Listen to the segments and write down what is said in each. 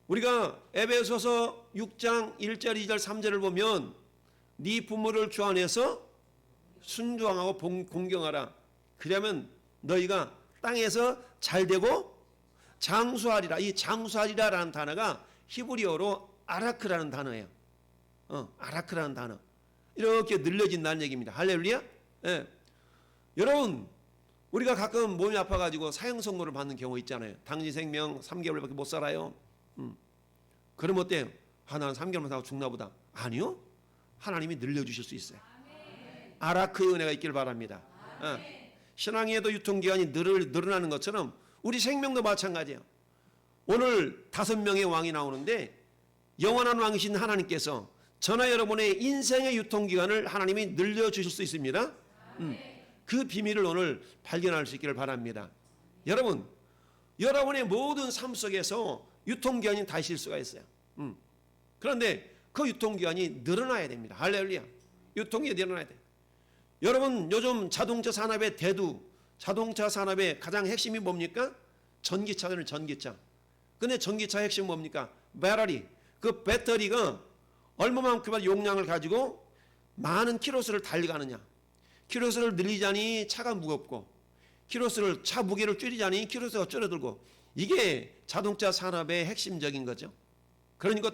우리가 에베소서 6장 1절, 2절, 3절을 보면 네 부모를 주 안에서 순종하고 공경하라. 그러면 너희가 땅에서 잘되고 장수하리라. 이 장수하리라라는 단어가 히브리어로 아라크라는 단어예요. 아라크라는 단어. 이렇게 늘려진다는 얘기입니다. 할렐루야. 예. 여러분, 우리가 가끔 몸이 아파가지고 사형선고를 받는 경우 있잖아요. 당신 생명 3개월밖에 못 살아요. 그럼 어때요? 나는 3개월만 살고 죽나 보다. 아니요. 하나님이 늘려주실 수 있어요. 아라크의 은혜가 있길 바랍니다. 신앙에도 유통기한이 늘어나는 것처럼 우리 생명도 마찬가지예요. 오늘 5명의 왕이 나오는데 영원한 왕이신 하나님께서 저나 여러분의 인생의 유통기간을 하나님이 늘려주실 수 있습니다. 그 비밀을 오늘 발견할 수 있기를 바랍니다. 여러분, 여러분의 모든 삶 속에서 유통기한이 다 있을 수가 있어요. 그런데 그 유통기한이 늘어나야 됩니다. 할렐루야. 유통기한이 늘어나야 돼요. 여러분, 요즘 자동차 산업의 대두, 자동차 산업의 가장 핵심이 뭡니까? 전기차는 전기차. 근데 전기차 핵심은 뭡니까? 배터리. 그 배터리가 얼마만큼의 용량을 가지고 많은 키로수를 달려가느냐. 키로수를 늘리자니 차가 무겁고, 키로수를 차 무게를 줄이자니 키로수가 줄어들고, 이게 자동차 산업의 핵심적인 거죠. 그러니까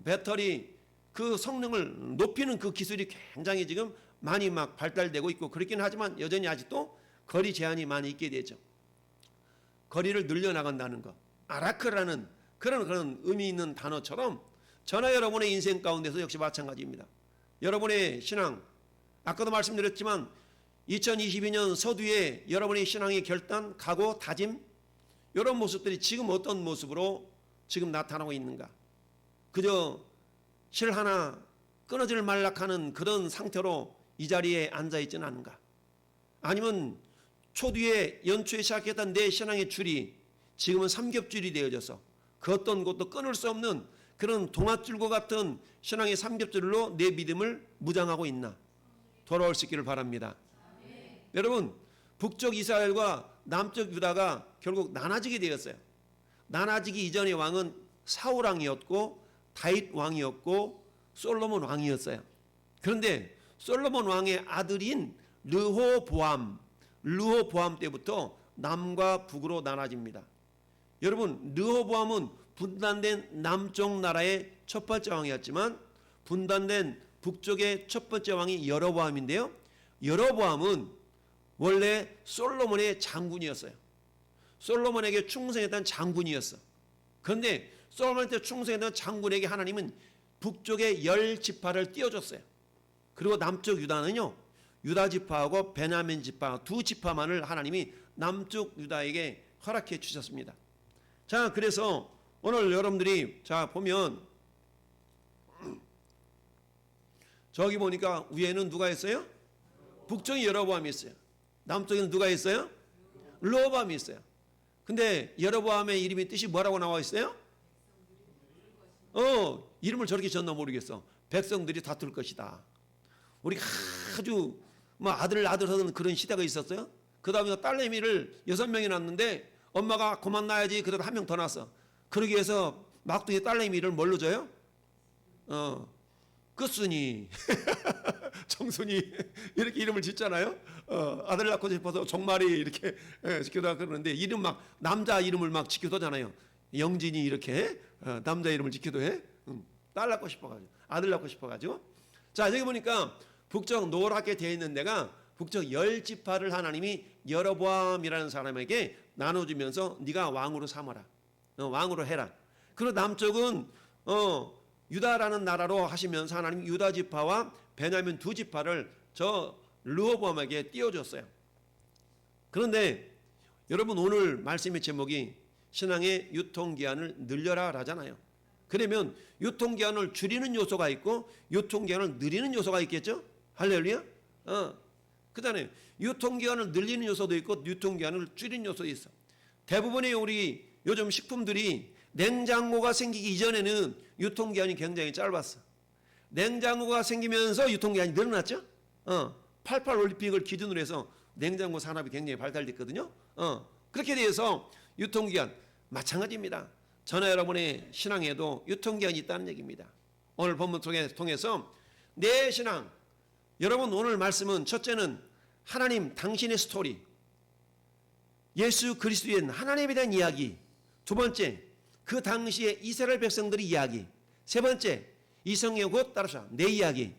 배터리 그 성능을 높이는 그 기술이 굉장히 지금 많이 막 발달되고 있고 그렇긴 하지만 여전히 아직도 거리 제한이 많이 있게 되죠. 거리를 늘려나간다는 것. 아라크라는 그런 의미 있는 단어처럼 저나 여러분의 인생 가운데서 역시 마찬가지입니다. 여러분의 신앙, 아까도 말씀드렸지만 2022년 서두에 여러분의 신앙의 결단, 각오, 다짐 이런 모습들이 지금 어떤 모습으로 지금 나타나고 있는가. 그저 실 하나 끊어질 말락하는 그런 상태로 이 자리에 앉아있지는 않은가. 아니면 초뒤에 연초에 시작했던 내 신앙의 줄이 지금은 삼겹줄이 되어져서 그 어떤 것도 끊을 수 없는 그런 동아줄과 같은 신앙의 삼겹줄로 내 믿음을 무장하고 있나. 돌아올 수 있기를 바랍니다. 여러분, 북쪽 이스라엘과 남쪽 유다가 결국 나눠지게 되었어요. 나눠지기 이전의 왕은 사울 왕이었고 다윗 왕이었고 솔로몬 왕이었어요. 그런데 솔로몬 왕의 아들인 르호보암 때부터 남과 북으로 나눠집니다. 여러분, 르호보암은 분단된 남쪽 나라의 첫 번째 왕이었지만 분단된 북쪽의 첫 번째 왕이 여로보암인데요. 여로보암은 원래 솔로몬의 장군이었어요. 솔로몬에게 충성했던 장군이었어. 그런데 솔로몬한테 충성했던 장군에게 하나님은 북쪽의 10지파를 띄워줬어요. 그리고 남쪽 유다는요, 유다 지파하고 베냐민 지파 두 지파만을 하나님이 남쪽 유다에게 허락해 주셨습니다. 자, 그래서 오늘 여러분들이 자 보면 저기 보니까 위에는 누가 있어요? 북쪽에 여로보암이 있어요. 남쪽에는 누가 있어요? 르호보암이 있어요. 근데 여로보암의 이름이 뜻이 뭐라고 나와 있어요? 이름을 저렇게 지었나 모르겠어. 백성들이 다툴 것이다. 우리가 아주 뭐 아들 하던 그런 시대가 있었어요. 그 다음에 딸내미를 6명이 낳았는데 엄마가 그만 낳아야지 그래도 한 명 더 낳았어. 그러기 위해서 막둥이 딸내미를 뭘로 줘요? 끝순이 정순이 이렇게 이름을 짓잖아요. 아들 낳고 싶어서 종말이 이렇게 지켜다 그러는데 이름 막 남자 이름을 막 지켜도잖아요. 영진이 이렇게 남자 이름을 지켜도 해. 딸 낳고 싶어가지고 아들 낳고 싶어가지고. 자, 여기 보니까 북쪽 노랗게 되어 있는 데가 북쪽 10지파를 하나님이 여로보암이라는 사람에게 나눠주면서 네가 왕으로 삼아라. 왕으로 해라. 그리고 남쪽은 유다라는 나라로 하시면서 하나님 유다 지파와 베냐민 두 지파를 저 르호보암에게 띄워줬어요. 그런데 여러분, 오늘 말씀의 제목이 신앙의 유통기한을 늘려라 라잖아요. 그러면 유통기한을 줄이는 요소가 있고 유통기한을 늘리는 요소가 있겠죠? 할렐루야. 그다음에 유통기한을 늘리는 요소도 있고 유통기한을 줄이는 요소도 있어. 대부분의 우리 요즘 식품들이 냉장고가 생기기 이전에는 유통기한이 굉장히 짧았어. 냉장고가 생기면서 유통기한이 늘어났죠. 88 올림픽을 기준으로 해서 냉장고 산업이 굉장히 발달됐거든요. 그렇게 돼서 유통기한 마찬가지입니다. 저나 여러분의 신앙에도 유통기한이 있다는 얘기입니다. 오늘 본문 통해서 내 신앙, 여러분 오늘 말씀은 첫째는 하나님 당신의 스토리, 예수 그리스도인 하나님에 대한 이야기, 두 번째 그 당시에 이스라엘 백성들의 이야기, 세 번째 이성의 곧 따라서 내 이야기.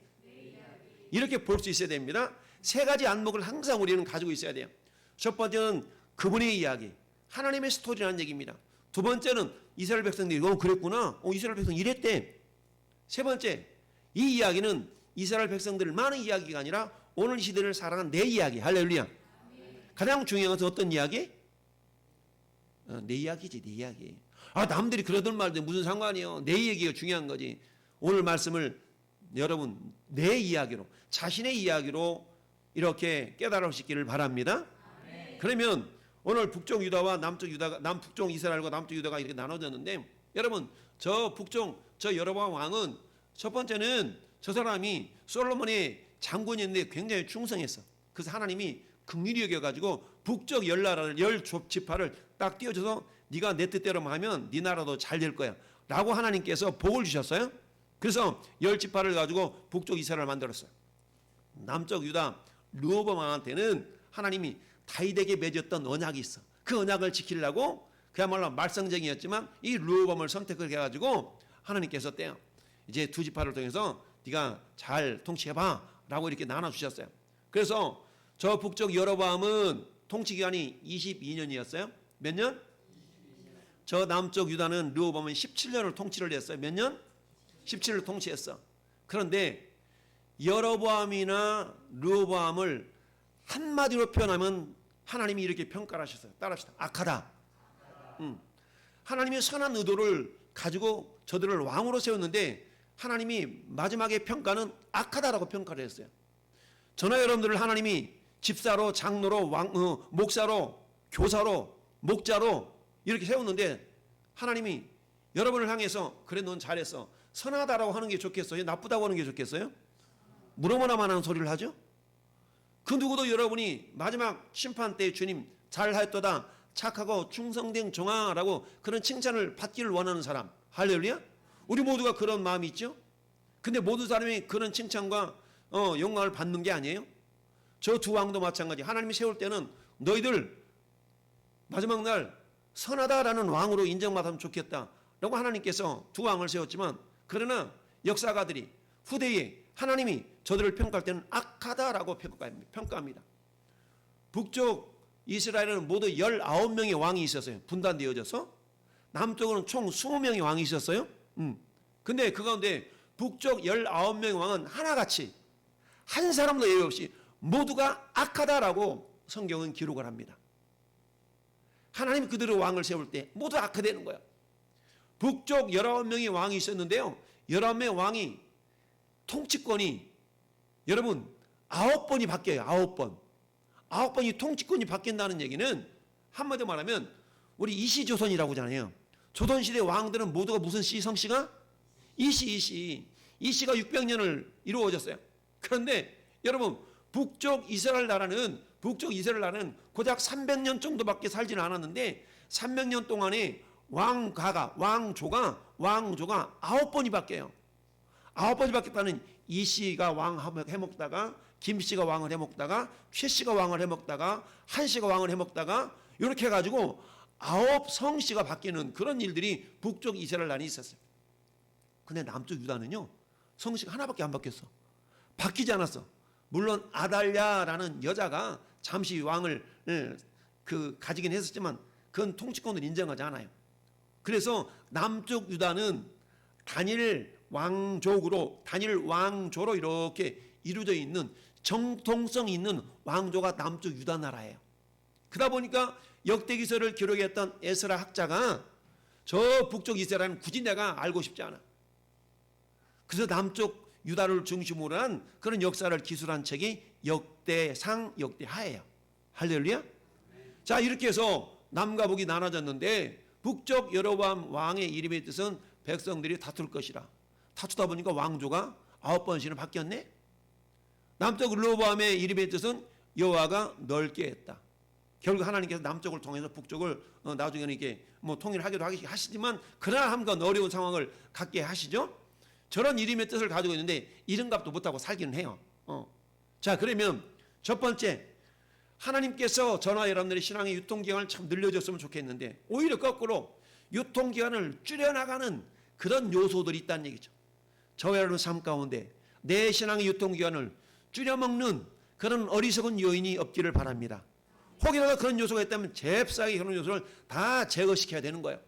이렇게 볼 수 있어야 됩니다. 세 가지 안목을 항상 우리는 가지고 있어야 돼요. 첫 번째는 그분의 이야기, 하나님의 스토리라는 얘기입니다. 두 번째는 이스라엘 백성들이 그랬구나, 이스라엘 백성 이랬대. 세 번째, 이 이야기는 이스라엘 백성들 많은 이야기가 아니라 오늘 이 시대를 살아가는 내 이야기. 할렐루야. 가장 중요한 것은 어떤 이야기? 내 이야기지, 내 이야기. 남들이 그러든 말든 무슨 상관이요. 내 얘기가 중요한 거지. 오늘 말씀을 여러분 내 이야기로, 자신의 이야기로 이렇게 깨달으시기를 바랍니다. 그러면 오늘 북쪽 유다와 남쪽 유다가, 북쪽 이스라엘과 남쪽 유다가 이렇게 나눠졌는데, 여러분 저 북쪽 저 여로보암 왕은 첫 번째는 저 사람이 솔로몬의 장군이었는데 굉장히 충성했어. 그래서 하나님이 긍휼히 여겨가지고 북쪽 열 나라를, 열 지파를 딱 띄워줘서 네가 내 뜻대로 하면 네 나라도 잘 될 거야 라고 하나님께서 복을 주셨어요. 그래서 열 지파를 가지고 북쪽 이스라엘을 만들었어요. 남쪽 유다 르호보암 왕한테는 하나님이 다윗에게 맺었던 언약이 있어. 그 언약을 지키려고 그야말로 말썽쟁이였지만 이 르호보암을 선택을 해가지고 하나님께서 떼요. 이제 두 지파를 통해서 네가 잘 통치해봐 라고 이렇게 나눠주셨어요. 그래서 저 북쪽 여로보암은 통치기간이 22년이었어요. 몇 년? 저 남쪽 유다는 르호보암은 17년을 통치를 했어요. 몇 년? 17년을 통치했어. 그런데 여로보암이나 르호보암을 한마디로 표현하면 하나님이 이렇게 평가를 하셨어요. 따라합시다. 악하다. 하나님이 선한 의도를 가지고 저들을 왕으로 세웠는데 하나님이 마지막에 평가는 악하다라고 평가를 했어요. 저나 여러분들을 하나님이 집사로, 장로로, 목사로, 교사로, 목자로 이렇게 세웠는데 하나님이 여러분을 향해서 그래 넌 잘했어, 선하다라고 하는 게 좋겠어요? 나쁘다고 하는 게 좋겠어요? 물어보나만 하는 소리를 하죠? 그 누구도 여러분이 마지막 심판 때 주님 잘하였도다, 착하고 충성된 종아라고 그런 칭찬을 받기를 원하는 사람, 할렐루야? 우리 모두가 그런 마음이 있죠? 근데 모든 사람이 그런 칭찬과 영광을 받는 게 아니에요? 저 두 왕도 마찬가지. 하나님이 세울 때는 너희들 마지막 날 선하다라는 왕으로 인정받으면 좋겠다 라고 하나님께서 두 왕을 세웠지만, 그러나 역사가들이 후대에 하나님이 저들을 평가할 때는 악하다라고 평가합니다. 북쪽 이스라엘은 모두 19명의 왕이 있었어요. 분단되어져서. 남쪽은 총 20명의 왕이 있었어요. 근데 그 가운데 북쪽 19명의 왕은 하나같이 한 사람도 예외 없이 모두가 악하다라고 성경은 기록을 합니다. 하나님이 그들의 왕을 세울 때 모두 악화되는 거예요. 북쪽 19명의 왕이 있었는데요, 19명의 왕이 통치권이 여러분 9번이 바뀌어요. 9번이 통치권이 바뀐다는 얘기는 한마디로 말하면 우리 이시조선이라고 하잖아요. 조선시대 왕들은 모두가 무슨 시, 성씨가? 이시가 600년을 이루어졌어요. 그런데 여러분 북쪽 이스라엘 나라는 고작 300년 정도밖에 살지는 않았는데 300년 동안에 왕조가 9번이 바뀌어요. 9번이 바뀌었다는 이씨가 왕 해먹다가, 김씨가 왕을 해먹다가, 최씨가 왕을 해먹다가, 한씨가 왕을 해먹다가 이렇게 해가지고 9성씨가 바뀌는 그런 일들이 북쪽 이스라엘 나라에 있었어요. 근데 남쪽 유다는요, 성씨가 하나밖에 안 바뀌었어. 바뀌지 않았어. 물론 아달랴라는 여자가 잠시 왕을 가지긴 했었지만 그건 통치권을 인정하지 않아요. 그래서 남쪽 유다는 단일 왕조로 이렇게 이루어져 있는 정통성 있는 왕조가 남쪽 유다 나라예요. 그러다 보니까 역대기서를 기록했던 에스라 학자가 저 북쪽 이스라엘은 굳이 내가 알고 싶지 않아. 그래서 남쪽 유다를 중심으로 한 그런 역사를 기술한 책이 역대하예요. 할렐루야. 자, 이렇게 해서 남과 북이 나눠졌는데 북쪽 여로보암 왕의 이름의 뜻은 백성들이 다툴 것이라. 다투다 보니까 왕조가 9번씩이나 바뀌었네. 남쪽 르호보암의 이름의 뜻은 여호와가 넓게 했다. 결국 하나님께서 남쪽을 통해서 북쪽을 나중에는 이렇게 뭐 통일하기도 하시지만 그러나 한건 어려운 상황을 갖게 하시죠. 저런 이름의 뜻을 가지고 있는데 이름값도 못하고 살기는 해요. 자, 그러면 첫 번째, 하나님께서 저나 여러분들의 신앙의 유통기간을 참 늘려줬으면 좋겠는데 오히려 거꾸로 유통기간을 줄여나가는 그런 요소들이 있다는 얘기죠. 저와 여러분 삶 가운데 내 신앙의 유통기간을 줄여먹는 그런 어리석은 요인이 없기를 바랍니다. 혹이라도 그런 요소가 있다면 잽싸게 그런 요소를 다 제거시켜야 되는 거예요.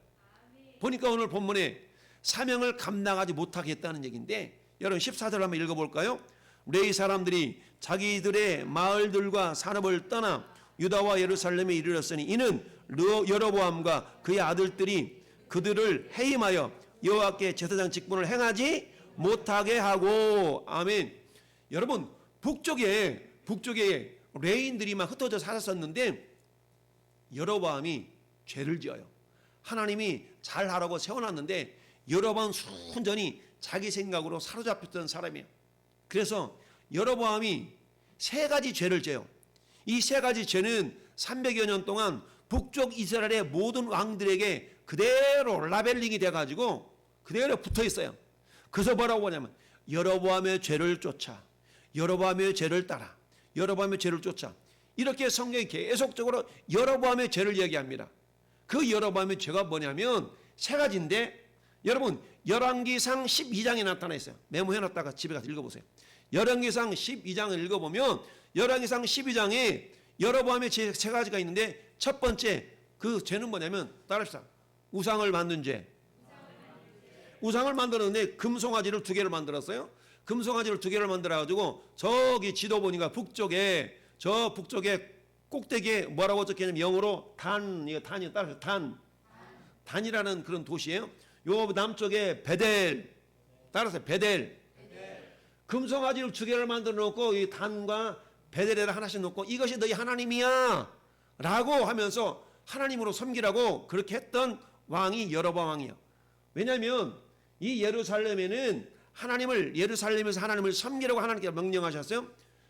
보니까 오늘 본문에 사명을 감당하지 못하겠다는 얘기인데 여러분 14절 한번 읽어볼까요? 레위 사람들이 자기들의 마을들과 산업을 떠나 유다와 예루살렘에 이르렀으니 이는 여로보암과 그의 아들들이 그들을 해임하여 여호와께 제사장 직분을 행하지 못하게 하고. 아멘. 여러분 북쪽에 레인들이 막 흩어져 살았었는데 여로보암이 죄를 지어요. 하나님이 잘하라고 세워놨는데 여로보암 순전히 자기 생각으로 사로잡혔던 사람이에요. 그래서 여로보암이 세 가지 죄를 져요. 이 세 가지 죄는 300여 년 동안 북쪽 이스라엘의 모든 왕들에게 그대로 라벨링이 돼가지고 그대로 붙어 있어요. 그래서 뭐라고 하냐면 여로보암의 죄를 쫓아, 여로보암의 죄를 따라, 여로보암의 죄를 쫓아, 이렇게 성경이 계속적으로 여로보암의 죄를 얘기합니다. 그 여로보암의 죄가 뭐냐면 세 가지인데 여러분 열왕기상 12장에 나타나 있어요. 메모해놨다가 집에 가서 읽어보세요. 열왕기상 12장을 읽어보면 열왕기상 12장에 여로보암의 죄 세 가지가 있는데 첫 번째 그 죄는 뭐냐면 따라합시다. 우상을 만든 죄. 우상을 만들었는데 금송아지를 2개를 만들었어요. 금송아지를 2개를 만들어가지고 저기 지도 보니까 북쪽에 꼭대기에 뭐라고 적혀있냐면 영어로 단이 따라서 단이라는 그런 도시예요. 요 남쪽에 베델, 따라서 베델. 금송아지를 2개를 만들어 놓고 이 단과 베델에다 하나씩 놓고 이것이 너희 하나님이야 라고 하면서 하나님으로 섬기라고 그렇게 했던 왕이 여로보암 왕이에요. 왜냐하면 이 예루살렘에는 예루살렘에서 하나님을 섬기라고 하나님께서 명령하셨어요.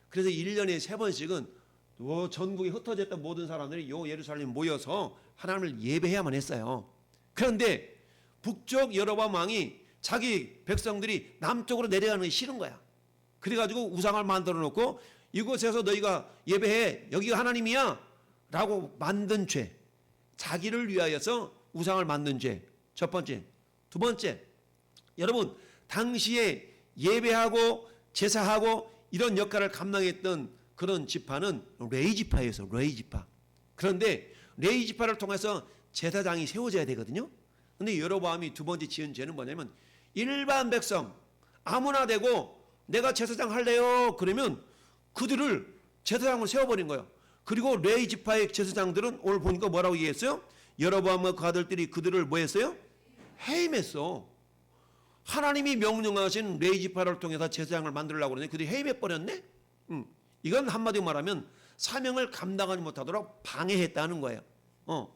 그래서 1년에 3번씩은 전국에 흩어져 있던 모든 사람들이 요 예루살렘에 모여서 하나님을 예배해야만 했어요. 그런데 북쪽 여로보암 왕이 자기 백성들이 남쪽으로 내려가는 게 싫은 거야. 그래가지고 우상을 만들어 놓고 이곳에서 너희가 예배해, 여기가 하나님이야 라고 만든 죄, 자기를 위하여서 우상을 만든 죄, 첫 번째. 두 번째, 여러분 당시에 예배하고 제사하고 이런 역할을 감당했던 그런 지파는 레위 지파였어요. 레위 지파. 그런데 레위 지파를 통해서 제사장이 세워져야 되거든요. 근데 여로보암이 두 번째 지은 죄는 뭐냐면 일반 백성 아무나 되고 내가 제사장 할래요 그러면 그들을 제사장으로 세워버린 거예요. 그리고 레위 지파의 제사장들은 오늘 보니까 뭐라고 얘기했어요? 여로보암과 그 아들들이 그들을 뭐 했어요? 해임했어. 하나님이 명령하신 레위 지파를 통해서 제사장을 만들려고 그러는데 그들이 해임해버렸네? 이건 한마디로 말하면 사명을 감당하지 못하도록 방해했다는 거예요.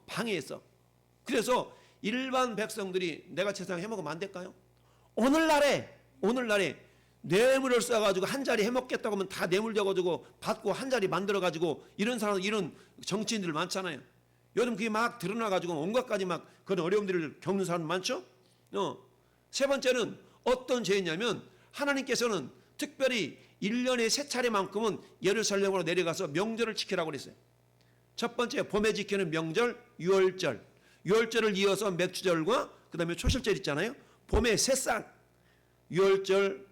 방해했어. 그래서 일반 백성들이 내가 제사장 해먹으면 안 될까요? 오늘날에 뇌물을 써가지고 한 자리 해먹겠다고 하면 다 뇌물 줘가지고 받고 한 자리 만들어가지고 이런 사람, 이런 정치인들 많잖아요. 요즘 그게 막 드러나가지고 온갖 가지 막 그런 어려움들을 겪는 사람 많죠? 세 번째는 어떤 죄냐면 하나님께서는 특별히 1년에 3차례만큼은 예루살렘으로 내려가서 명절을 지키라고 그랬어요. 첫 번째 봄에 지키는 명절 유월절, 유월절을 이어서 맥주절과 그 다음에 초실절 있잖아요. 봄에 새싹, 유월절,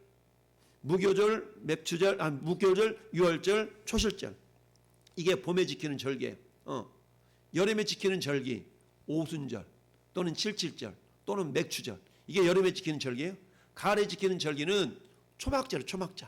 무교절, 무교절, 유월절, 초실절. 이게 봄에 지키는 절기예요. 여름에 지키는 절기, 오순절 또는 칠칠절 또는 맥주절. 이게 여름에 지키는 절기예요. 가을에 지키는 절기는 초막절이에요.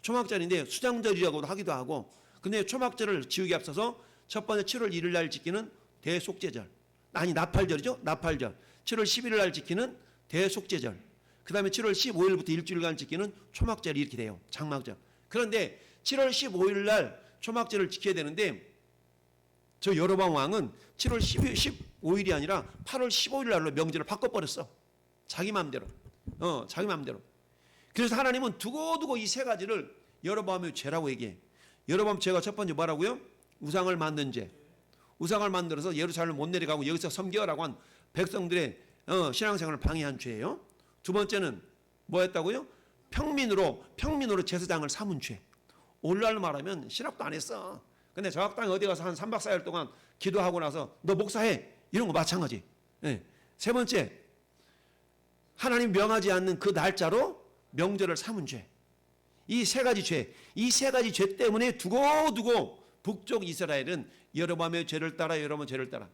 초막절인데 수장절이라고도 하기도 하고, 근데 초막절을 지우기 앞서서 첫 번째 7월 1일 날 지키는 대속죄절, 아니 나팔절이죠. 나팔절. 7월 11일 날 지키는 대속죄절. 그 다음에 7월 15일부터 일주일간 지키는 초막절이 이렇게 돼요. 장막절. 그런데 7월 15일 날 초막절을 지켜야 되는데 저 여로보암 왕은 7월 15일이 아니라 8월 15일 날로 명절을 바꿔버렸어. 자기 마음대로. 자기 마음대로. 그래서 하나님은 두고두고 이 세 가지를 여로보암의 죄라고 얘기해. 여로보암 죄가 첫 번째 뭐라고요? 우상을 만든 죄. 우상을 만들어서 예루살렘을 못 내려가고 여기서 섬겨라고 한 백성들의 신앙생활을 방해한 죄예요. 두 번째는 뭐였다고요? 평민으로 제사장을 삼은 죄. 오늘날 말하면 신학도 안 했어. 근데 저 학당에 어디 가서 한 3박 4일 동안 기도하고 나서 너 목사해. 이런 거 마찬가지. 네. 세 번째, 하나님 명하지 않는 그 날짜로 명절을 삼은 죄. 이 세 가지 죄 때문에 두고두고 북쪽 이스라엘은 여로보암의 죄를 따라 죄를 따라.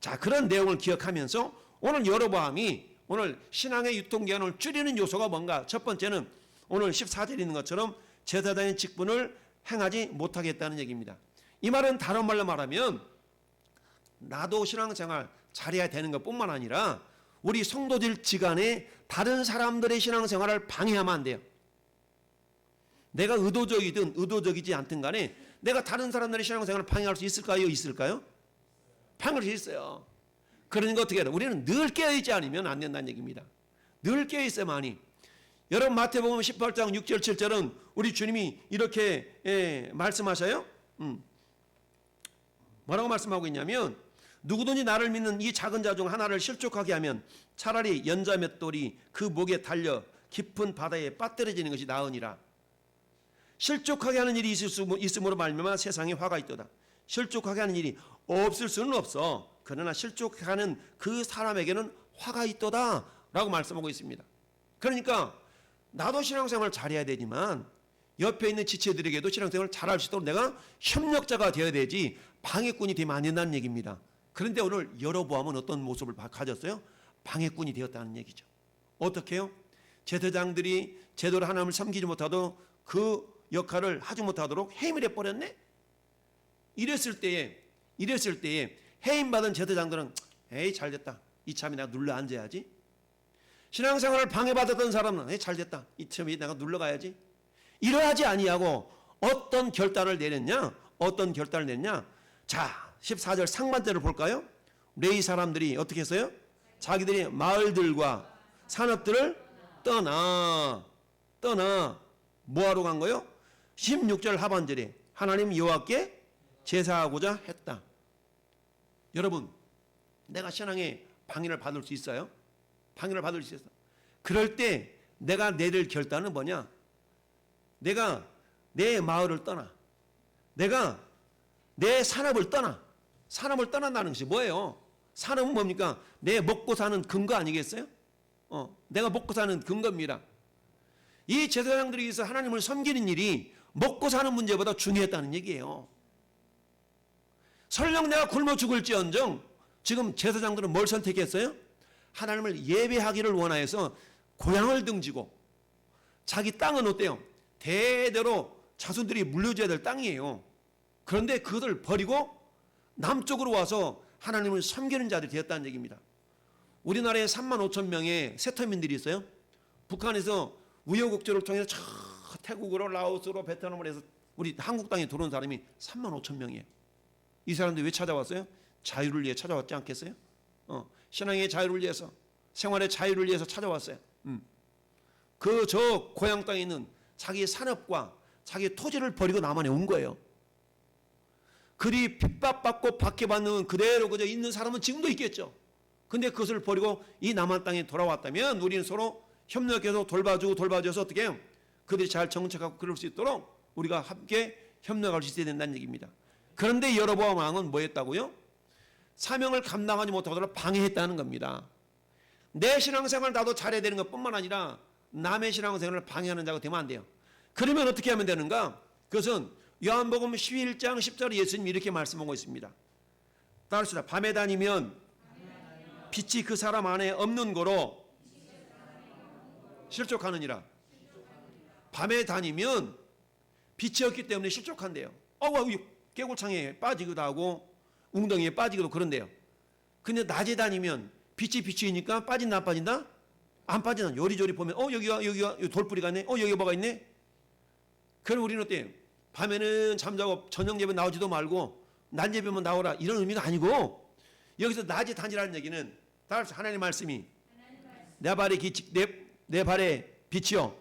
자, 그런 내용을 기억하면서 오늘 여로보암이 오늘 신앙의 유통기한을 줄이는 요소가 뭔가? 첫 번째는 오늘 14절에 있는 것처럼 제사장의 직분을 행하지 못하겠다는 얘기입니다. 이 말은 다른 말로 말하면 나도 신앙생활 잘해야 되는 것뿐만 아니라 우리 성도들 지간에 다른 사람들의 신앙생활을 방해하면 안 돼요. 내가 의도적이든 의도적이지 않든 간에 내가 다른 사람들의 신앙생활을 방해할 수 있을까요? 방해할 수 있어요. 그러니까 어떻게 해야 돼? 우리는 늘 깨어있지 않으면 안 된다는 얘기입니다. 늘 깨어있어야만이. 여러분 마태복음 18장 6절 7절은 우리 주님이 이렇게 말씀하셔요. 뭐라고 말씀하고 있냐면 누구든지 나를 믿는 이 작은 자 중 하나를 실족하게 하면 차라리 연자 몇 돌이 그 목에 달려 깊은 바다에 빠뜨려지는 것이 나으니라. 실족하게 하는 일이 있음으로 말미암아 세상에 화가 있도다. 실족하게 하는 일이 없을 수는 없어. 그러나 실족하는 그 사람에게는 화가 있도다 라고 말씀하고 있습니다. 그러니까 나도 신앙생활을 잘해야 되지만 옆에 있는 지체들에게도 신앙생활을 잘할 수 있도록 내가 협력자가 되어야 되지 방해꾼이 되면 안 된다는 얘기입니다. 그런데 오늘 여로보암은 어떤 모습을 가졌어요? 방해꾼이 되었다는 얘기죠. 어떻게 해요? 제사장들이 제대로 하나님을 섬기지 못하도록 그 역할을 하지 못하도록 해임을 해버렸네? 이랬을 때에 해임받은 제사장들은 에이 잘됐다. 이참에 내가 눌러 앉아야지. 신앙생활을 방해받았던 사람은 에이 잘됐다. 이참에 내가 눌러가야지. 이러하지 아니하고 어떤 결단을 내렸냐? 자, 14절 상반절을 볼까요? 레위 사람들이 어떻게 했어요? 자기들이 마을들과 산업들을 떠나 뭐하러 간 거요? 16절 하반절에 하나님 여호와께 제사하고자 했다. 여러분, 내가 신앙에 방해를 받을 수 있어요? 방해를 받을 수 있어. 그럴 때 내가 내릴 결단은 뭐냐? 내가 내 마을을 떠나. 내가 내 산업을 떠난다는 것이 뭐예요? 산업은 뭡니까? 내 먹고 사는 근거 아니겠어요? 내가 먹고 사는 근거입니다. 이 제사장들이 위해서 하나님을 섬기는 일이 먹고 사는 문제보다 중요했다는 얘기예요. 설령 내가 굶어 죽을지언정 지금 제사장들은 뭘 선택했어요? 하나님을 예배하기를 원하여서 고향을 등지고 자기 땅은 어때요? 대대로 자손들이 물려줘야 될 땅이에요. 그런데 그것을 버리고 남쪽으로 와서 하나님을 섬기는 자들이 되었다는 얘기입니다. 우리나라에 3만 5천 명의 세터민들이 있어요. 북한에서 우여곡절을 통해서 저 태국으로 라오스로 베트남으로 해서 우리 한국 땅에 들어온 사람이 3만 5천 명이에요. 이 사람들이 왜 찾아왔어요? 자유를 위해 찾아왔지 않겠어요? 신앙의 자유를 위해서, 생활의 자유를 위해서 찾아왔어요. 그 저 고향 땅에 있는 자기 산업과 자기 토지를 버리고 남한에 온 거예요. 그리 핍박받고 박해받는 그대로 그저 있는 사람은 지금도 있겠죠. 근데 그것을 버리고 이 남한 땅에 돌아왔다면 우리는 서로 협력해서 돌봐줘서 어떻게 해요? 그들이 잘 정착하고 그럴 수 있도록 우리가 함께 협력할 수 있어야 된다는 얘기입니다. 그런데 여로보암 왕은 뭐 했다고요? 사명을 감당하지 못하도록 방해했다는 겁니다. 내 신앙생활 나도 잘해야 되는 것뿐만 아니라 남의 신앙생활을 방해하는 자가 되면 안 돼요. 그러면 어떻게 하면 되는가? 그것은 요한복음 11장 10절에 예수님이 이렇게 말씀하고 있습니다. 따릅시다. 밤에 다니면 빛이 그 사람 안에 없는 거로 실족하느니라. 밤에 다니면 빛이 없기 때문에 실족한대요. 깨골창에 빠지기도 하고 웅덩이에 빠지기도 그런데요. 근데 낮에 다니면 빛이 비추니까 빠진다 안 빠진다? 안 빠진다. 요리조리 보면 여기가 돌뿌리가 있네. 여기 뭐가 있네. 그럼 우리는 어때요? 밤에는 잠자고 저녁 예배 나오지도 말고 낮 예배만 나오라 이런 의미가 아니고 여기서 낮에 다니라는 얘기는 따라서 하나님의 말씀이 내 발에 빛이요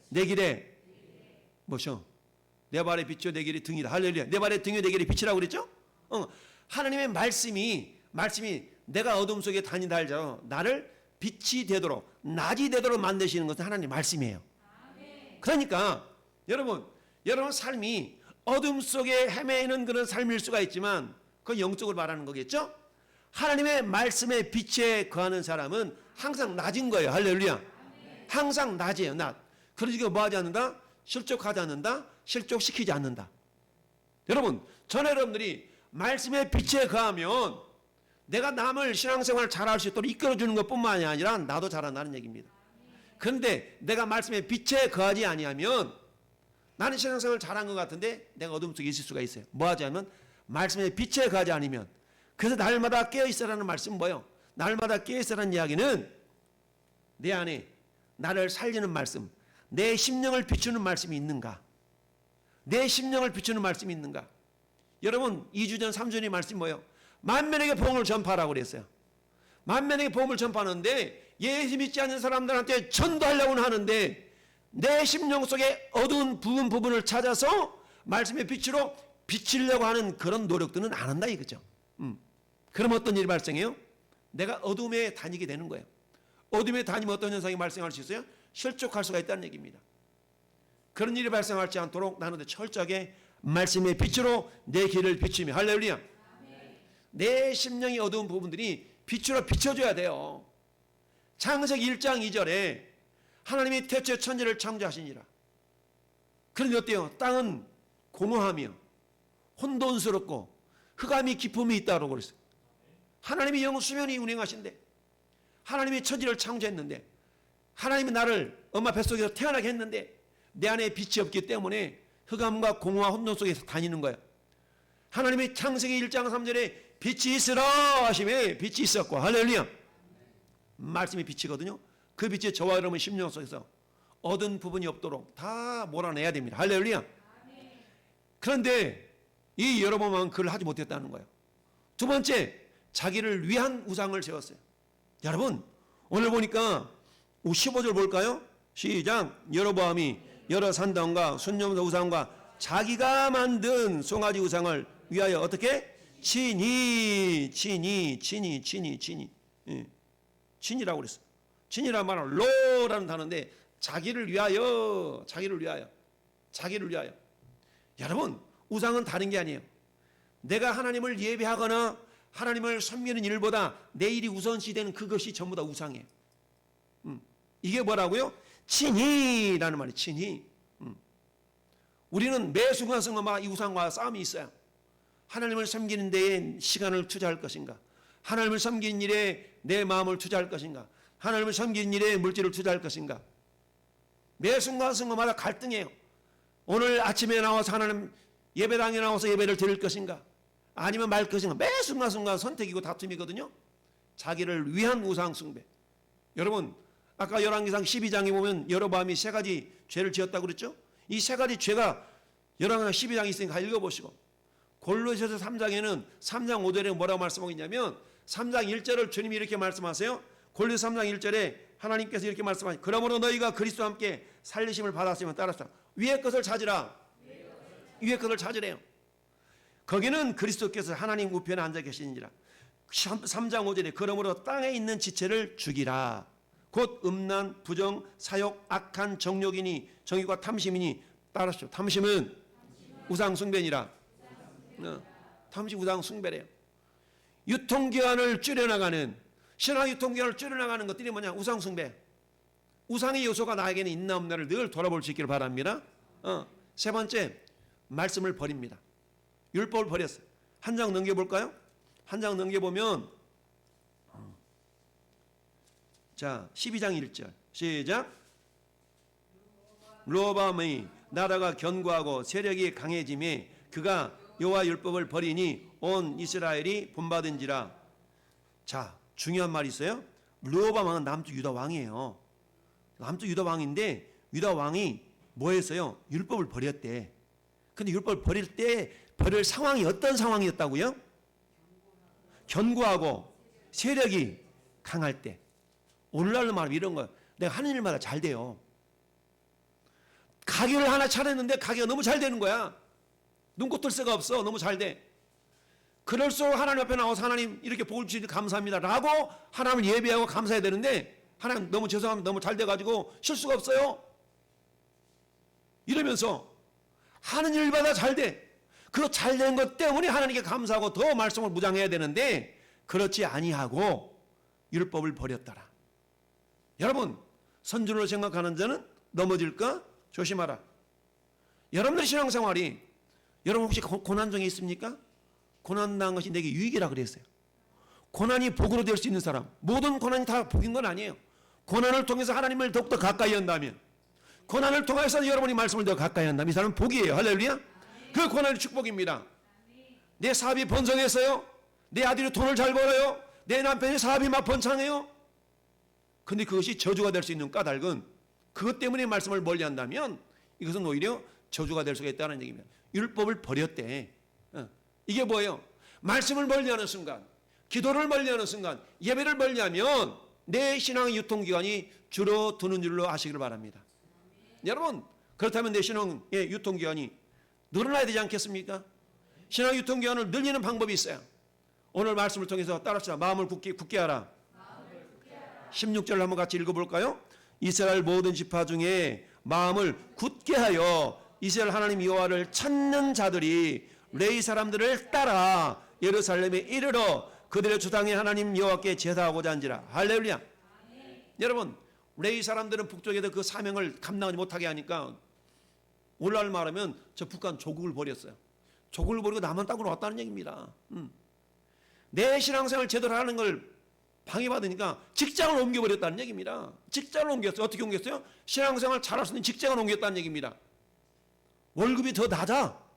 내 길에 뭐죠? 내 발에 빛이요 내 길이 등이다. 할렐루야. 내 발에 등이요 내 길이 빛이라고 그랬죠? 하나님의 말씀이 내가 어둠 속에 다니다 할지라도 나를 빛이 되도록 낮이 되도록 만드시는 것은 하나님의 말씀이에요. 그러니까 여러분 삶이 어둠 속에 헤매는 그런 삶일 수가 있지만 그건 영적으로 말하는 거겠죠? 하나님의 말씀에 빛에 거하는 사람은 항상 낮은 거예요. 할렐루야. 항상 낮이에요. 낮. 그러니까 뭐 하지 않는다? 실족하지 않는다? 실족시키지 않는다. 여러분, 저는 여러분들이 말씀의 빛에 거하면 내가 남을 신앙생활을 잘할 수 있도록 이끌어주는 것뿐만이 아니라 나도 잘한다는 얘기입니다. 그런데 내가 말씀의 빛에 거하지 아니하면 나는 신앙생활을 잘한 것 같은데 내가 어둠 속에 있을 수가 있어요. 뭐 하자면 말씀의 빛에 거하지 않으면. 그래서 날마다 깨어있으라는 말씀은 뭐예요? 날마다 깨어있으라는 이야기는 내 안에 나를 살리는 말씀, 내 심령을 비추는 말씀이 있는가? 내 심령을 비추는 말씀이 있는가? 여러분 2주 전 3주 전의 말씀이 뭐예요? 만민에게 복음을 전파하라고 그랬어요. 만민에게 복음을 전파하는데 예수 믿지 않는 사람들한테 전도하려고는 하는데 내 심령 속에 어두운 부분을 찾아서 말씀의 빛으로 비치려고 하는 그런 노력들은 안 한다 이거죠. 그럼 어떤 일이 발생해요? 내가 어둠에 다니게 되는 거예요. 어둠에 다니면 어떤 현상이 발생할 수 있어요? 실족할 수가 있다는 얘기입니다. 그런 일이 발생하지 않도록 나는 철저하게 말씀의 빛으로 내 길을 비추며 할렐루야. 내 심령이 어두운 부분들이 빛으로 비춰줘야 돼요. 창세기 1장 2절에 하나님이 태초에 천지를 창조하시니라. 그런데 어때요? 땅은 공허하며 혼돈스럽고 흑암이 깊음이 있다고 그랬어요. 하나님이 영수면이 운행하신데 하나님이 천지를 창조했는데 하나님이 나를 엄마 뱃속에서 태어나게 했는데 내 안에 빛이 없기 때문에 흑암과 공허와 혼돈 속에서 다니는 거예요. 하나님이 창세기 1장 3절에 빛이 있으라 하시매 빛이 있었고 할렐루야. 말씀이 빛이거든요. 그 빛이 저와 여러분 심령 속에서 얻은 부분이 없도록 다 몰아내야 됩니다. 할렐루야. 그런데 이 여러분만 그걸 하지 못했다는 거예요. 두 번째, 자기를 위한 우상을 세웠어요. 여러분 오늘 보니까 15절 볼까요? 시작. 여로보암이 여러 산당과 순념소 우상과 자기가 만든 송아지 우상을 위하여 어떻게? 친히 친이라고 그랬어요. 친이라는 말은 로라는 단어인데 자기를 위하여. 여러분 우상은 다른 게 아니에요. 내가 하나님을 예배하거나 하나님을 섬기는 일보다 내 일이 우선시되는 그것이 전부 다 우상이에요. 이게 뭐라고요? 친히라는 말이에요. 친히. 우리는 매 순간순간마다 이 우상과 싸움이 있어요. 하나님을 섬기는 데에 시간을 투자할 것인가? 하나님을 섬기는 일에 내 마음을 투자할 것인가? 하나님을 섬기는 일에 물질을 투자할 것인가? 매 순간순간마다 갈등이에요. 오늘 아침에 나와서 하나님 예배당에 나와서 예배를 드릴 것인가? 아니면 말 것인가? 매 순간순간 선택이고 다툼이거든요. 자기를 위한 우상 숭배. 여러분 아까 열왕기상 12장에 보면 여로보암이 세 가지 죄를 지었다고 그랬죠? 이 세 가지 죄가 열왕기상 12장에 있으니까 읽어보시고 골로새서 3장에는 3장 5절에 뭐라고 말씀하고 있냐면 3장 1절을 주님이 이렇게 말씀하세요. 골로새 3장 1절에 하나님께서 이렇게 말씀하세요. 그러므로 너희가 그리스도와 함께 살리심을 받았으면 따랐다. 위의 것을 찾으라. 위의 것을 찾으래요. 거기는 그리스도께서 하나님 우편에 앉아 계시니라. 3장 5절에 그러므로 땅에 있는 지체를 죽이라. 곧 음란, 부정, 사욕, 악한 정욕이니 정욕과 탐심이니 따르시오. 탐심은 우상 숭배니라. 탐심 우상 숭배래요. 유통기한을 줄여나가는 신앙 유통기한을 줄여나가는 것들이 뭐냐? 우상 숭배. 우상의 요소가 나에게는 있나 없나를 늘 돌아볼 수 있기를 바랍니다. 세 번째, 말씀을 버립니다. 율법을 버렸어요. 한 장 넘겨볼까요? 한 장 넘겨보면 자 12장 1절 시작. 르호보암의 나라가 견고하고 세력이 강해짐에 그가 여호와 율법을 버리니 온 이스라엘이 본받은지라. 자 중요한 말이 있어요. 르호보암 왕은 남쪽 유다 왕이에요. 남쪽 유다 왕인데 유다 왕이 뭐 했어요? 율법을 버렸대. 근데 율법을 버릴 때 버릴 상황이 어떤 상황이었다고요? 견고하고 세력이 강할 때. 오늘날로 말하면 이런 거 내가 하는 일마다 잘 돼요. 가게를 하나 차렸는데 가게가 너무 잘 되는 거야. 눈꽃 뜰 새가 없어. 너무 잘 돼. 그럴수록 하나님 앞에 나와서 하나님 이렇게 복을 주시니 감사합니다 라고 하나님을 예배하고 감사해야 되는데, 하나님 너무 죄송합니다, 너무 잘 돼가지고 실수가 없어요 이러면서 하는 일마다 잘돼. 그 잘된 것 때문에 하나님께 감사하고 더 말씀을 무장해야 되는데 그렇지 아니하고 율법을 버렸더라. 여러분, 선준으로 생각하는 자는 넘어질까 조심하라. 여러분들 신앙생활이, 여러분 혹시 고난 중에 있습니까? 고난당한 것이 내게 유익이라 그랬어요. 고난이 복으로 될 수 있는 사람, 모든 고난이 다 복인 건 아니에요. 고난을 통해서 하나님을 더욱더 가까이 한다면, 고난을 통해서 여러분이 말씀을 더 가까이 한다면 이 사람은 복이에요. 할렐루야. 그 고난이 축복입니다. 내 사업이 번성했어요. 내 아들이 돈을 잘 벌어요. 내 남편이 사업이 막 번창해요. 근데 그것이 저주가 될 수 있는 까닭은 그것 때문에 말씀을 멀리 한다면 이것은 오히려 저주가 될 수가 있다는 얘기입니다. 율법을 버렸대. 이게 뭐예요? 말씀을 멀리하는 순간, 기도를 멀리하는 순간, 예배를 멀리하면 내 신앙의 유통기간이 줄어드는 줄로 아시기를 바랍니다. 여러분, 그렇다면 내 신앙의 유통기간이 늘어나야 되지 않겠습니까? 신앙 유통기간을 늘리는 방법이 있어요. 오늘 말씀을 통해서 따라합시다. 마음을 굳게 하라. 16절을 한번 같이 읽어볼까요? 이스라엘 모든 지파 중에 마음을 굳게 하여 이스라엘 하나님 여호와를 찾는 자들이 레위 사람들을 따라 예루살렘에 이르러 그들의 주당의 하나님 여호와께 제사하고자 한지라. 할렐루야. 여러분, 레위 사람들은 북쪽에서 그 사명을 감당하지 못하게 하니까 오늘날 말하면 저 북한 조국을 버렸어요. 조국을 버리고 남한 땅으로 왔다는 얘기입니다. 내 신앙생활을 제대로 하는 걸 방해받으니까 직장을 옮겨버렸다는 얘기입니다. 직장을 옮겼어요. 어떻게 옮겼어요? 신앙생활 잘할 수 있는 직장을 옮겼다는 얘기입니다. 월급이 더 낮아.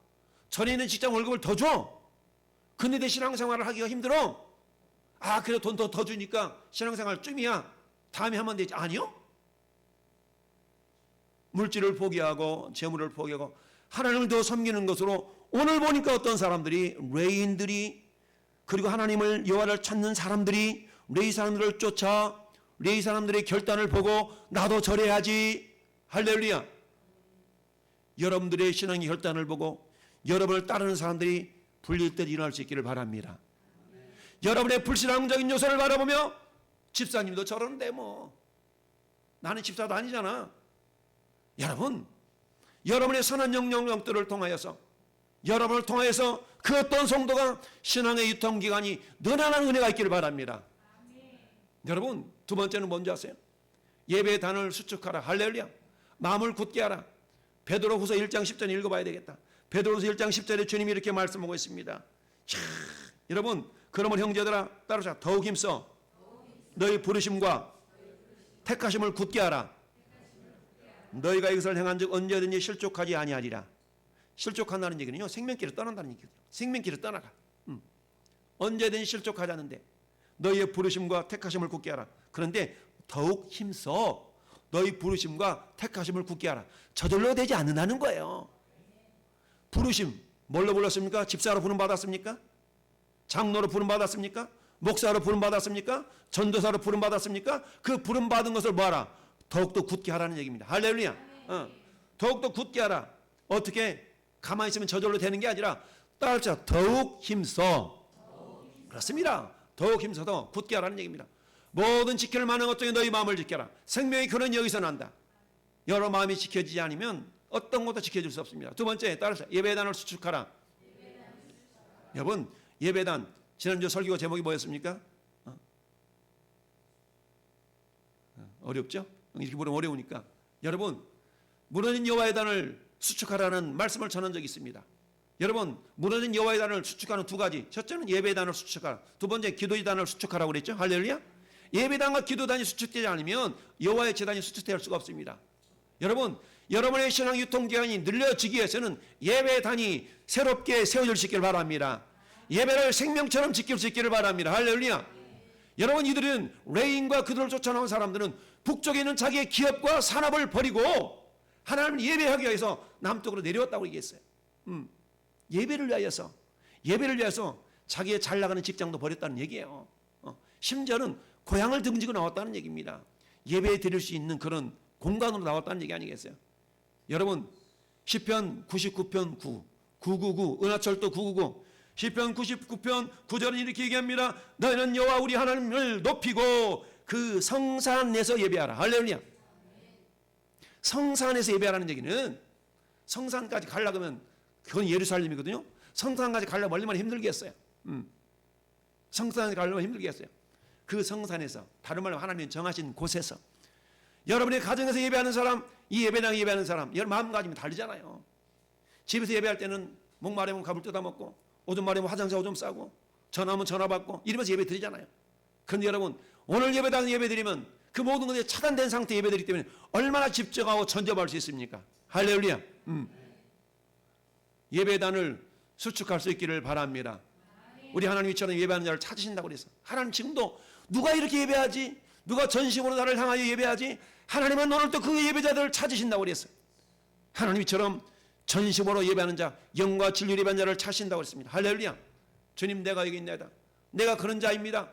전에 있는 직장 월급을 더 줘. 근데 내 신앙생활을 하기가 힘들어. 아, 그래 돈 더 주니까 신앙생활 좀이야. 다음에 하면 되지. 아니요. 물질을 포기하고 재물을 포기하고 하나님을 더 섬기는 것으로 오늘 보니까 어떤 사람들이, 레위인들이, 그리고 하나님을 여호와를 찾는 사람들이 레위 사람들을 쫓아 레위 사람들의 결단을 보고 나도 절해야지. 할렐루야. 여러분들의 신앙의 결단을 보고 여러분을 따르는 사람들이 불릴 때 일어날 수 있기를 바랍니다. 여러분의 불신앙적인 요소를 바라보며 집사님도 저러는데 뭐 나는 집사도 아니잖아. 여러분, 여러분의 선한 영향력들을 통하여서, 여러분을 통하여서 그 어떤 성도가 신앙의 유통기간이 늘어나는 은혜가 있기를 바랍니다. 여러분, 두 번째는 뭔지 아세요? 예배의 단을 수축하라. 할렐루야. 마음을 굳게 하라. 베드로후서 1장 10절 읽어봐야 되겠다. 베드로후서 1장 10절에 주님이 이렇게 말씀하고 있습니다. 자, 여러분, 그러면 형제들아 따라서 더욱 힘써 너희 부르심과 택하심을 굳게 하라. 너희가 이것을 행한 즉 언제든지 실족하지 아니하리라. 실족한다는 얘기는요, 생명길을 떠난다는 얘기거든요. 생명길을 떠나가. 언제든지 실족하지 않는데 너희의 부르심과 택하심을 굳게 하라. 그런데 더욱 힘써 너희 부르심과 택하심을 굳게 하라. 저절로 되지 않는다는 거예요. 부르심, 뭘로 불렀습니까? 집사로 부름 받았습니까? 장로로 부름 받았습니까? 목사로 부름 받았습니까? 전도사로 부름 받았습니까? 그 부름 받은 것을 뭐하라? 더욱더 굳게 하라는 얘기입니다. 할렐루야. 더욱더 굳게 하라. 어떻게? 가만히 있으면 저절로 되는 게 아니라 따라서 더욱 힘써. 그렇습니다. 더욱 힘써서 굳게 하라는 얘기입니다. 모든 지킬 만한 것 중에 너희 마음을 지켜라. 생명의 근원이 여기서 난다. 여러 마음이 지켜지지 않으면 어떤 것도 지켜줄 수 없습니다. 두 번째, 따라서 예배단을 수축하라. 여러분, 예배단, 지난주 설교 제목이 뭐였습니까? 어렵죠? 이렇게 보면 어려우니까. 여러분, 무너진 여호와의 단을 수축하라는 말씀을 전한 적이 있습니다. 여러분, 무너진 여호와의 단을 수축하는 두 가지. 첫째는 예배단을 수축하라. 두 번째, 기도의 단을 수축하라고 그랬죠. 할렐루야. 예배단과 기도단이 수축되지 않으면 여호와의 제단이 수축될 수가 없습니다. 여러분, 여러분의 신앙 유통기간이 늘려지기 위해서는 예배단이 새롭게 세워질 수 있기를 바랍니다. 예배를 생명처럼 지킬 수 있기를 바랍니다. 할렐루야. 여러분, 이들은 레인과 그들을 쫓아나온 사람들은 북쪽에 있는 자기의 기업과 산업을 버리고 하나님을 예배하기 위해서 남쪽으로 내려왔다고 얘기했어요. 예배를 위해서 자기의 잘 나가는 직장도 버렸다는 얘기예요. 심지어는 고향을 등지고 나왔다는 얘기입니다. 예배 드릴 수 있는 그런 공간으로 나왔다는 얘기 아니겠어요? 여러분, 시편 99편 9, 999, 은하철도 999, 시편 99편 9절은 이렇게 얘기합니다. 너희는 여호와 우리 하나님을 높이고 그 성산에서 예배하라. 할렐루야. 성산에서 예배하라는 얘기는 성산까지 가려고 하면 그건 예루살렘이거든요. 성산까지 가려면 얼마나 힘들겠어요. 성산까지 가려면 힘들겠어요. 그 성산에서, 다른 말로 하나님이 정하신 곳에서, 여러분의 가정에서 예배하는 사람, 이 예배당에 예배하는 사람, 여러분 마음가짐이 다르잖아요. 집에서 예배할 때는 목마르면 밥을 뜯어먹고, 오줌 마르면 화장실 오줌 싸고, 전화하면 전화 받고 이러면서 예배 드리잖아요. 그런데 여러분, 오늘 예배당 예배 드리면 그 모든 것이 차단된 상태 예배 드리기 때문에 얼마나 집중하고 전접할 수 있습니까? 할렐루야. 예배단을 수축할 수 있기를 바랍니다. 우리 하나님이처럼 예배하는 자를 찾으신다고 그래서, 하나님 지금도 누가 이렇게 예배하지? 누가 전심으로 나를 향하여 예배하지? 하나님은 오늘 또 그 예배자들을 찾으신다고 그랬어요. 하나님이처럼 전심으로 예배하는 자, 영과 진리로 예배하는 자를 찾으신다고 그랬습니다. 할렐루야. 주님, 내가 여기 있나이다. 내가 그런 자입니다.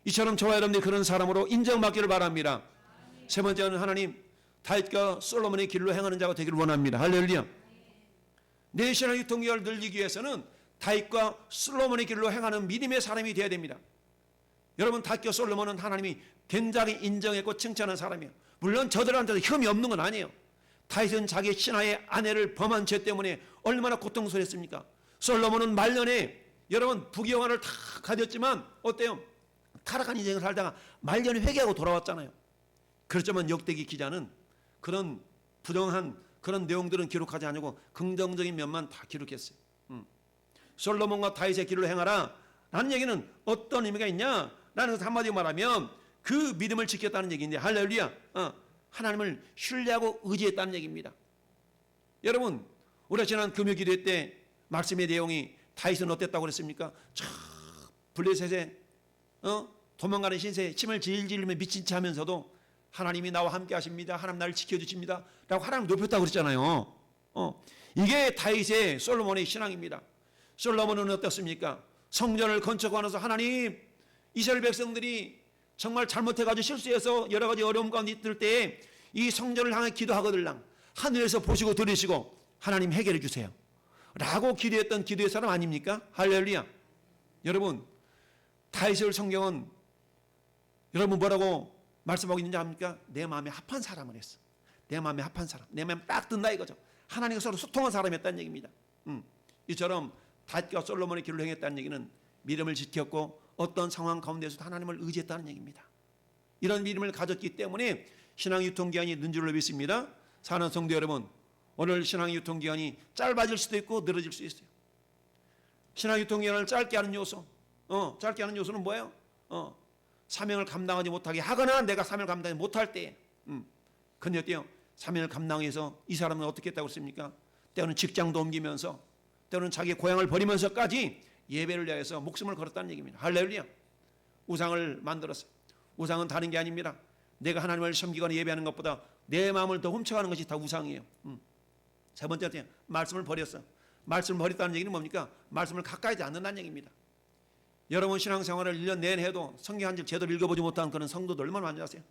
이처럼 저와 여러분들이 그런 사람으로 인정받기를 바랍니다. 세 번째는 하나님, 다윗과 솔로몬의 길로 행하는 자가 되기를 원합니다. 할렐루야. 내 신앙 유통기를 늘리기 위해서는 다윗과 솔로몬의 길로 행하는 믿음의 사람이 되어야 됩니다. 여러분, 다윗과 솔로몬은 하나님이 굉장히 인정했고 칭찬한 사람이에요. 물론 저들한테도 흠이 없는 건 아니에요. 다윗은 자기 신하의 아내를 범한 죄 때문에 얼마나 고통스러웠습니까? 솔로몬은 말년에, 여러분 부귀영화를 다 가졌지만 어때요? 타락한 인생을 살다가 말년에 회개하고 돌아왔잖아요. 그렇지만 역대기 기자는 그런 부정한 그런 내용들은 기록하지 않고 긍정적인 면만 다 기록했어요. 솔로몬과 다윗의 길로 행하라 라는 얘기는 어떤 의미가 있냐? 라는 것을 한마디로 말하면 그 믿음을 지켰다는 얘기인데, 할렐루야. 하나님을 신뢰하고 의지했다는 얘기입니다. 여러분, 우리가 지난 금요기도 때 말씀의 내용이 다윗은 어땠다고 그랬습니까? 블레셋에 도망가는 신세에 침을 질질 흘리며 미친 체 하면서도 하나님이 나와 함께 하십니다. 하나님 나를 지켜주십니다. 라고 하나님 높였다고 그랬잖아요. 이게 다윗의 솔로몬의 신앙입니다. 솔로몬은 어떻습니까? 성전을 건축하고 나서 하나님, 이스라엘 백성들이 정말 잘못해가지고 실수해서 여러 가지 어려움 가운데 있을 때에 이 성전을 향해 기도하거들랑 하늘에서 보시고 들으시고 하나님 해결해 주세요 라고 기도했던 기도의 사람 아닙니까? 할렐루야. 여러분, 다윗의 성경은 여러분 뭐라고 말씀하고 있는지 압니까? 내 마음에 합한 사람을 했어. 내 마음에 합한 사람, 내 마음에 딱 든다 이거죠. 하나님과 서로 소통한 사람이었다는 얘기입니다. 이처럼 다윗과 솔로몬의 길로 행했다는 얘기는 믿음을 지켰고 어떤 상황 가운데서도 하나님을 의지했다는 얘기입니다. 이런 믿음을 가졌기 때문에 신앙 유통기한이 는 줄로 믿습니다. 사랑하는 성도 여러분, 오늘 신앙 유통기한이 짧아질 수도 있고 늘어질 수 있어요. 신앙 유통기한을 짧게 하는 요소, 짧게 하는 요소는 뭐예요? 사명을 감당하지 못하게 하거나 내가 사명을 감당하지 못할 때. 근데 어때요? 사명을 감당해서 이 사람은 어떻게 했다고 했습니까? 때로는 직장도 옮기면서, 때로는 자기 고향을 버리면서까지 예배를 위해서 목숨을 걸었다는 얘기입니다. 할렐루야. 우상을 만들었어요. 우상은 다른 게 아닙니다. 내가 하나님을 섬기거나 예배하는 것보다 내 마음을 더 훔쳐가는 것이 다 우상이에요. 세 번째, 말씀을 버렸어. 말씀을 버렸다는 얘기는 뭡니까? 말씀을 가까이 하지 않는다는 얘기입니다. 여러분 신앙생활을 1년 내내 해도 성경 한 절 제대로 읽어보지 못한 그런 성도들 얼마나 많이 아세요?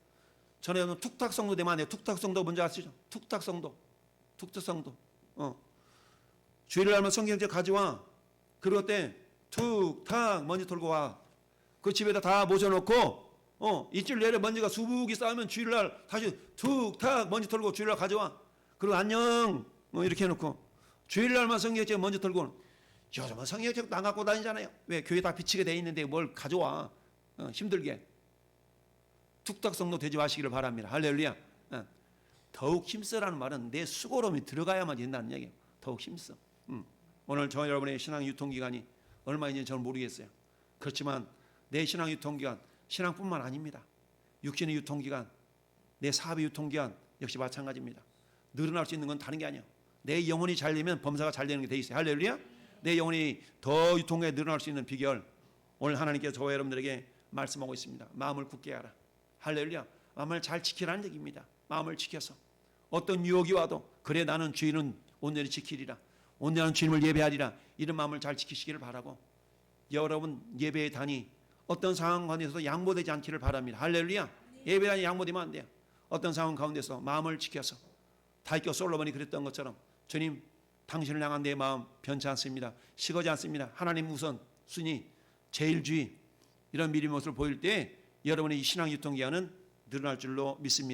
전에 툭탁성도 되면 안 돼요. 툭탁성도 뭔지 아시죠? 툭탁성도. 주일을 하면 성경책 가져와. 그럴 때 툭탁 먼지 털고 와. 그 집에다 다 모셔놓고 이틀 내내 먼지가 수북이 쌓이면 주일날 다시 툭탁 먼지 털고 주일날 가져와. 그리고 안녕 이렇게 해놓고 주일날만 성경책 먼지 털고. 요즘은 성경책도 안 갖고 다니잖아요. 왜? 교회 다 비치게 돼 있는데 뭘 가져와. 힘들게. 툭탁성도 되지 마시기를 바랍니다. 할렐루야. 더욱 힘쓰라는 말은 내 수고로움이 들어가야만 된다는 얘기예요. 더욱 힘써. 오늘 저 여러분의 신앙 유통기간이 얼마인지 저는 모르겠어요. 그렇지만 내 신앙 유통기간, 신앙뿐만 아닙니다. 육신의 유통기간, 내 사업의 유통기간 역시 마찬가지입니다. 늘어날 수 있는 건 다른 게 아니에요. 내 영혼이 잘 되면 범사가 잘 되는 게 돼 있어요. 할렐루야. 내 영혼이 더 유통에 늘어날 수 있는 비결, 오늘 하나님께서 저와 여러분들에게 말씀하고 있습니다. 마음을 굳게 하라. 할렐루야. 마음을 잘 지키라는 얘기입니다. 마음을 지켜서 어떤 유혹이 와도 그래 나는 주인은 온전히 지키리라. 온전한 주님을 예배하리라. 이런 마음을 잘 지키시기를 바라고, 여러분 예배의 단이 어떤 상황 가운데서도 양보되지 않기를 바랍니다. 할렐루야. 예배단이 양보되면 안 돼요. 어떤 상황 가운데서 마음을 지켜서 다윗과 솔로몬이 그랬던 것처럼 주님 당신을 향한 내 마음 변치 않습니다. 식어지 않습니다. 하나님 우선, 순위, 제일주의, 이런 믿음의 모습을 보일 때 여러분의 이 신앙 유통기한은 늘어날 줄로 믿습니다.